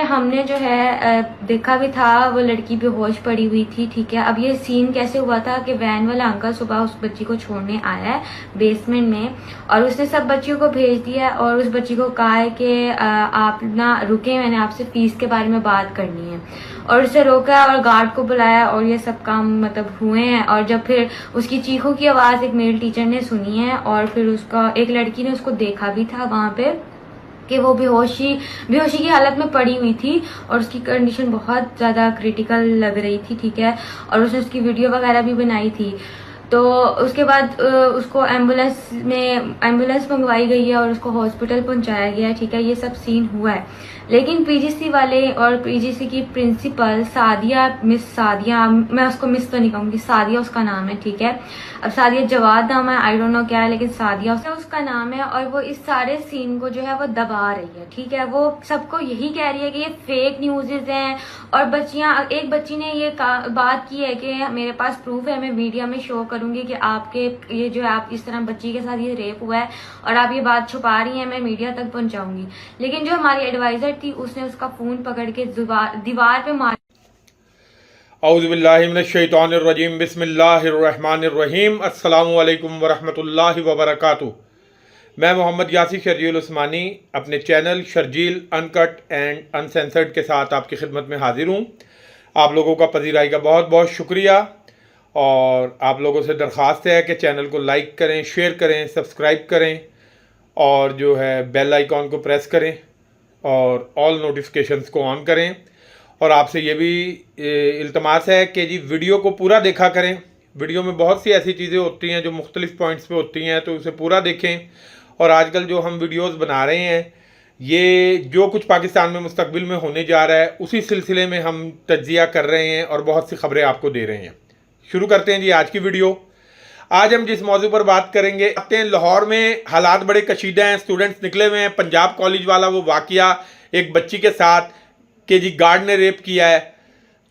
हमने जो है देखा भी था, वो लड़की बेहोश पड़ी हुई थी। ठीक है, अब ये सीन कैसे हुआ था कि वैन वाला अंकल सुबह उस बच्ची को छोड़ने आया है बेसमेंट में, और उसने सब बच्चियों को भेज दिया और उस बच्ची को कहा है कि आप ना रुके, मैंने आपसे फीस के बारे में बात करनी है। और उसे रोका और गार्ड को बुलाया और ये सब काम मतलब हुए हैं। और जब फिर उसकी चीखों की आवाज़ एक मेल टीचर ने सुनी है, और फिर उसका एक लड़की ने उसको देखा भी था वहाँ पे कि वो बेहोशी की हालत में पड़ी हुई थी और उसकी कंडीशन बहुत ज़्यादा क्रिटिकल लग रही थी। ठीक है, और उसने उसकी वीडियो वगैरह भी बनाई थी। तो उसके बाद उसको एम्बुलेंस मंगवाई गई है और उसको हॉस्पिटल पहुंचाया गया है। ठीक है, ये सब सीन हुआ है। लेकिन पीजीसी वाले और पीजीसी की प्रिंसिपल मिस सादिया, मैं उसको मिस तो नहीं कहूँगी, सादिया उसका नाम है। ठीक है, अब सादिया जवाद नाम है, आई डोंट नो क्या है, लेकिन सादिया उसका नाम है। और वो इस सारे सीन को जो है वो दबा रही है। ठीक है, वो सबको यही कह रही है कि ये फेक न्यूज़ हैं। और एक बच्ची ने ये बात की है कि मेरे पास प्रूफ है, मैं मीडिया में शो करूंगी कि आपके ये जो है आप इस तरह बच्ची के साथ ये रेप हुआ है और आप ये बात छुपा रही हैं, मैं मीडिया तक पहुंचाऊंगी। लेकिन जो हमारी एडवाइजर थी उसने उसका फोन पकड़ के दीवार पे मार। औज़ुबिल्लाहि मिनश्शैतानिर्रजीम बिस्मिल्लाहिर्रहमानिर्रहीम अस्सलामु अलैकुम वरहमतुल्लाहि वबरकातुहू। मैं मोहम्मद यासिर शर्जील उस्मानी अपने channel Sharjeel uncut and uncensored के साथ आपकी खिदमत में हाजिर हूँ। आप लोगों का पजीराई का बहुत बहुत शुक्रिया और आप लोगों से दरख्वास्त है कि चैनल को लाइक करें, शेयर करें, सब्सक्राइब करें और जो है बेल आइकॉन को प्रेस करें और ऑल नोटिफिकेशंस को ऑन करें। और आपसे ये भी इल्तमास है कि जी वीडियो को पूरा देखा करें। वीडियो में बहुत सी ऐसी चीज़ें होती हैं जो मुख्तलिफ़ पॉइंट्स पे होती हैं, तो उसे पूरा देखें। और आजकल जो हम वीडियोस बना रहे हैं, ये जो कुछ पाकिस्तान में मुस्तकबिल में होने जा रहा है उसी सिलसिले में हम तज्जिया कर रहे हैं और बहुत सी खबरें आपको दे रहे हैं। शुरू करते हैं जी आज की वीडियो। आज हम जिस मौजू पर बात करेंगे, आते हैं लाहौर में हालात बड़े कशीदा हैं, स्टूडेंट्स निकले हुए हैं। पंजाब कॉलेज वाला वो वाकया एक बच्ची के साथ कि जी गार्ड ने रेप किया है,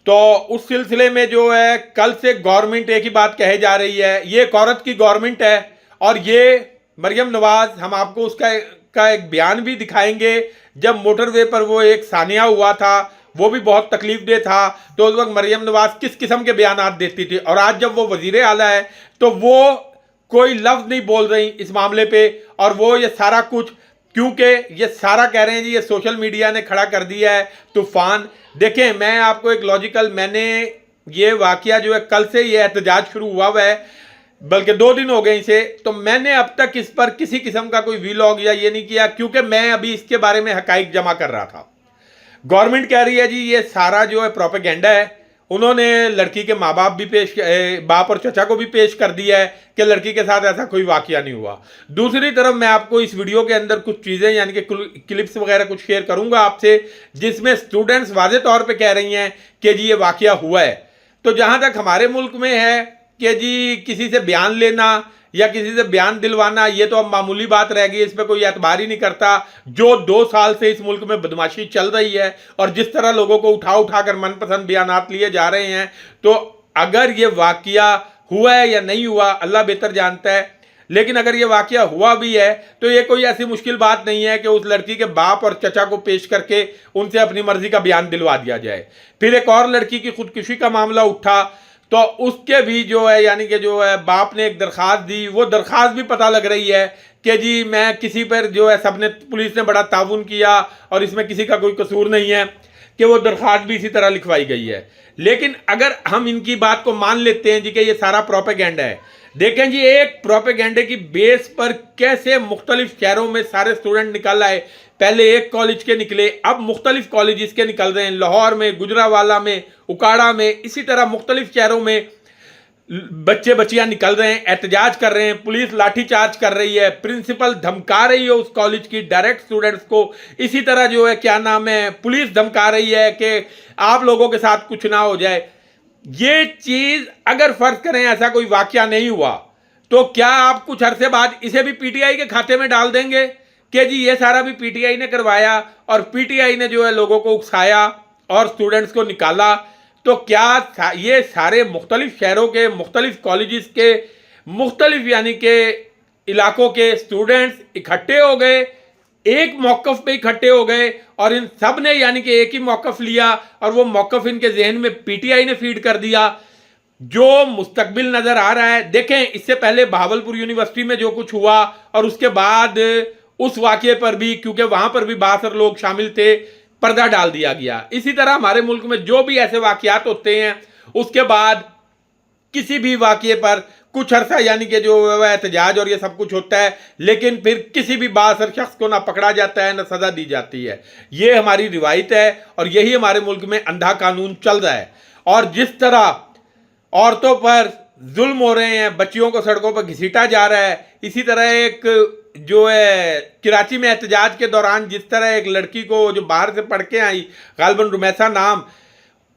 तो उस सिलसिले में जो है कल से गवर्नमेंट एक ही बात कहे जा रही है, ये एक औरत की गवर्नमेंट है। और ये मरियम नवाज, हम आपको उसका एक बयान भी दिखाएंगे। जब मोटरवे पर वो एक सानिया हुआ था वो भी बहुत तकलीफ दे था, तो उस वक्त मरियम नवाज किस किस्म के बयान देती थी। और आज जब वो वजीर आला है तो वो कोई लफ्ज नहीं बोल रही इस मामले पे। और वो ये सारा कुछ, क्योंकि ये सारा कह रहे हैं जी ये सोशल मीडिया ने खड़ा कर दिया है तूफान। देखें, मैं आपको एक लॉजिकल, मैंने ये वाकया जो है कल से ये एहतजाज शुरू हुआ है, बल्कि 2 दिन हो गए इसे, तो मैंने अब तक इस पर किसी किस्म का कोई वीलॉग या ये नहीं किया, क्योंकि मैं अभी इसके बारे में हकाइक जमा कर रहा था। गवर्नमेंट कह रही है जी ये सारा जो है प्रोपेगेंडा है। उन्होंने लड़की के माँ बाप भी बाप और चचा को भी पेश कर दिया है कि लड़की के साथ ऐसा कोई वाकया नहीं हुआ। दूसरी तरफ मैं आपको इस वीडियो के अंदर कुछ चीज़ें यानी कि क्लिप्स वगैरह कुछ शेयर करूंगा आपसे, जिसमें स्टूडेंट्स वाज़े तौर पे कह रही हैं कि जी ये वाकया हुआ है। तो जहाँ तक हमारे मुल्क में है कि जी किसी से बयान लेना या किसी से बयान दिलवाना, ये तो अब मामूली बात रह गई, इस पर कोई एतबार ही नहीं करता। जो 2 साल से इस मुल्क में बदमाशी चल रही है और जिस तरह लोगों को उठा उठा कर मनपसंद बयानात लिए जा रहे हैं, तो अगर ये वाकया हुआ है या नहीं हुआ अल्लाह बेहतर जानता है। लेकिन अगर ये वाकया हुआ भी है तो ये कोई ऐसी मुश्किल बात नहीं है कि उस लड़की के बाप और चचा को पेश करके उनसे अपनी मर्जी का बयान दिलवा दिया जाए। फिर एक और लड़की की खुदकुशी का मामला उठा, तो उसके भी जो है यानी कि जो है बाप ने एक दरख्वास्त दी, वो दरख्वास्त भी पता लग रही है कि जी मैं किसी पर जो है सबने, पुलिस ने बड़ा ताउन किया और इसमें किसी का कोई कसूर नहीं है, कि वो दरख्वास्त भी इसी तरह लिखवाई गई है। लेकिन अगर हम इनकी बात को मान लेते हैं जी कि ये सारा प्रोपेगेंडा है, देखें जी एक प्रोपेगेंडे की बेस पर कैसे मुख्तलिफ शहरों में सारे स्टूडेंट निकल आए। पहले एक कॉलेज के निकले, अब मुख्तलिफ कॉलेज के निकल रहे हैं, लाहौर में, गुजरावाला में, उकाड़ा में, इसी तरह मुख्तलिफ शहरों में बच्चे बच्चियां निकल रहे हैं, एहतजाज कर रहे हैं, पुलिस लाठीचार्ज कर रही है, प्रिंसिपल धमका रही है उस कॉलेज की डायरेक्ट स्टूडेंट्स को। इसी तरह जो है क्या नाम है, पुलिस धमका रही है कि आप लोगों के साथ कुछ ना हो जाए। ये चीज अगर फर्ज करें ऐसा कोई वाकया नहीं हुआ, तो क्या आप कुछ अरसे बाद इसे भी पीटीआई के खाते में डाल देंगे कि जी ये सारा भी पीटीआई ने करवाया और पीटीआई ने जो है लोगों को उकसाया और स्टूडेंट्स को निकाला? तो क्या ये सारे मुख्तलिफ शहरों के, मुख्तलिफ कॉलेजेस के, मुख्तलिफ यानी के इलाकों के स्टूडेंट्स इकट्ठे हो गए एक मौकफ पे इकट्ठे हो गए और इन सब ने यानी कि एक ही मौकफ लिया और वो मौकफ इनके जहन में पीटीआई ने फीड कर दिया। जो मुस्तकबिल नजर आ रहा है, देखें इससे पहले बहावलपुर यूनिवर्सिटी में जो कुछ हुआ और उसके बाद उस वाकये पर भी, क्योंकि वहां पर भी 72 लोग शामिल थे, पर्दा डाल दिया गया। इसी तरह हमारे मुल्क में जो भी ऐसे वाकयात होते हैं उसके बाद किसी भी वाकये पर कुछ अरसा यानी कि जो एहतजाज और ये सब कुछ होता है, लेकिन फिर किसी भी बासर शख्स को ना पकड़ा जाता है ना सजा दी जाती है। ये हमारी रिवायत है और यही हमारे मुल्क में अंधा कानून चल रहा है। और जिस तरह औरतों पर जुल्म हो रहे हैं, बच्चियों को सड़कों पर घसीटा जा रहा है, इसी तरह एक जो है कराची में एहतजाज के दौरान जिस तरह एक लड़की को जो बाहर से पढ़ के आई, गालिबन रुमैसा नाम,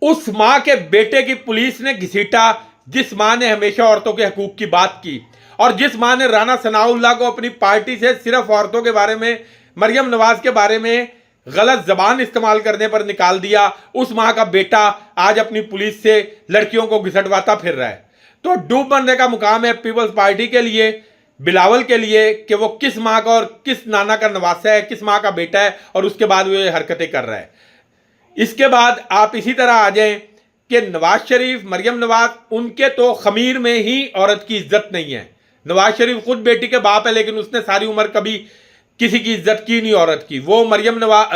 उस माँ के बेटे की पुलिस ने घसीटा, जिस माँ ने हमेशा औरतों के हकूक की बात की और जिस माँ ने राना सनाउल्लाह को अपनी पार्टी से सिर्फ औरतों के बारे में, मरियम नवाज के बारे में गलत जबान इस्तेमाल करने पर निकाल दिया, उस माँ का बेटा आज अपनी पुलिस से लड़कियों को घिसटवाता फिर रहा है। तो डूब मरने का मुकाम है पीपल्स पार्टी के लिए, बिलावल के लिए, कि वो किस माँ का और किस नाना का नवासा है, किस माँ का बेटा है और उसके बाद वो ये हरकतें कर रहा है। इसके बाद आप इसी तरह आ जाएं कि नवाज शरीफ, मरियम नवाज, उनके तो खमीर में ही औरत की इज्जत नहीं है। नवाज शरीफ खुद बेटी के बाप है, लेकिन उसने सारी उम्र कभी किसी की इज्जत की नहीं औरत की। वो मरियम नवाज,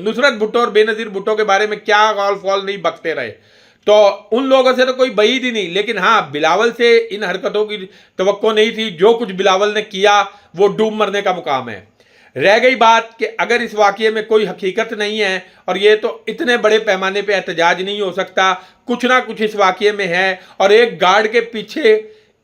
नुसरत भुट्टो और बेनजीर भुट्टो के बारे में क्या गौल फौल नहीं बकते रहे, तो उन लोगों से तो कोई बईद ही नहीं। लेकिन हाँ, बिलावल से इन हरकतों की तवक्को नहीं थी। जो कुछ बिलावल ने किया वो डूब मरने का मुकाम है। रह गई बात कि अगर इस वाकये में कोई हकीकत नहीं है और ये तो इतने बड़े पैमाने पे एहतजाज नहीं हो सकता, कुछ ना कुछ इस वाकये में है और एक गार्ड के पीछे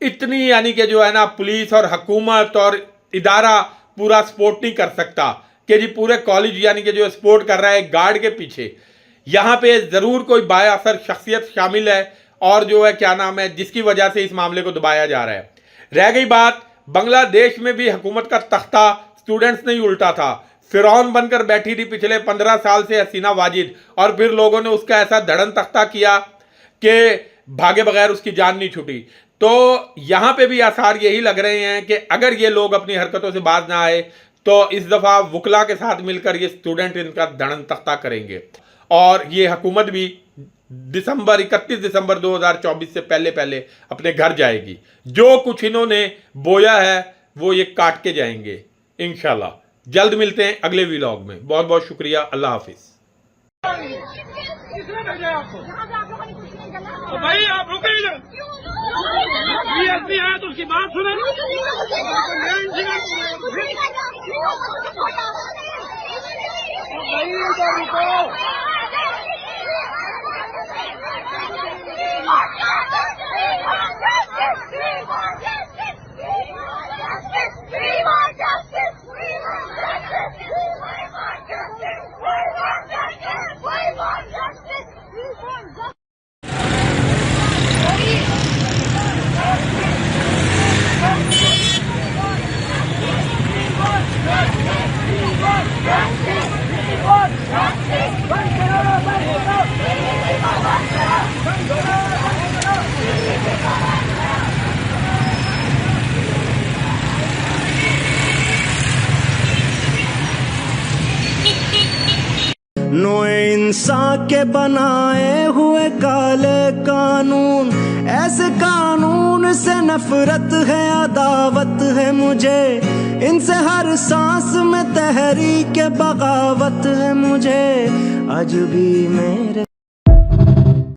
इतनी यानी कि जो है ना पुलिस और हुकूमत और इदारा पूरा सपोर्ट नहीं कर सकता कि जी पूरे कॉलेज यानी कि जो सपोर्ट कर रहा है गार्ड के पीछे। यहाँ पे ज़रूर कोई बाअसर शख्सियत शामिल है और जो है क्या नाम है, जिसकी वजह से इस मामले को दबाया जा रहा है। रह गई बात, बांग्लादेश में भी हुकूमत का तख्ता स्टूडेंट्स नहीं उल्टा था। फिरौन बनकर बैठी थी पिछले 15 साल से हसीना वाजिद, और फिर लोगों ने उसका ऐसा धड़न तख्ता किया कि भागे बगैर उसकी जान नहीं छूटी। तो यहाँ पे भी आसार यही लग रहे हैं कि अगर ये लोग अपनी हरकतों से बाज ना आए तो इस दफ़ा वकला के साथ मिलकर ये स्टूडेंट इनका धड़न तख्ता करेंगे और ये हुकूमत भी 31 दिसंबर 2024 से पहले पहले अपने घर जाएगी। जो कुछ इन्होंने बोया है वो ये काट के जाएंगे इंशाल्लाह। जल्द मिलते हैं अगले व्लॉग में। बहुत बहुत शुक्रिया। अल्लाह हाफिज। किसने भेजा आपको? तो भाई आप रुके इधर। डीएसपी है तो उसकी बात सुने। भाई इधर रुको। नोए इंसान के बनाए हुए काले कानून, ऐसे कानून से नफरत है, अदावत है मुझे इनसे, हर सांस में तहरीक बगावत है मुझे। आज भी मेरे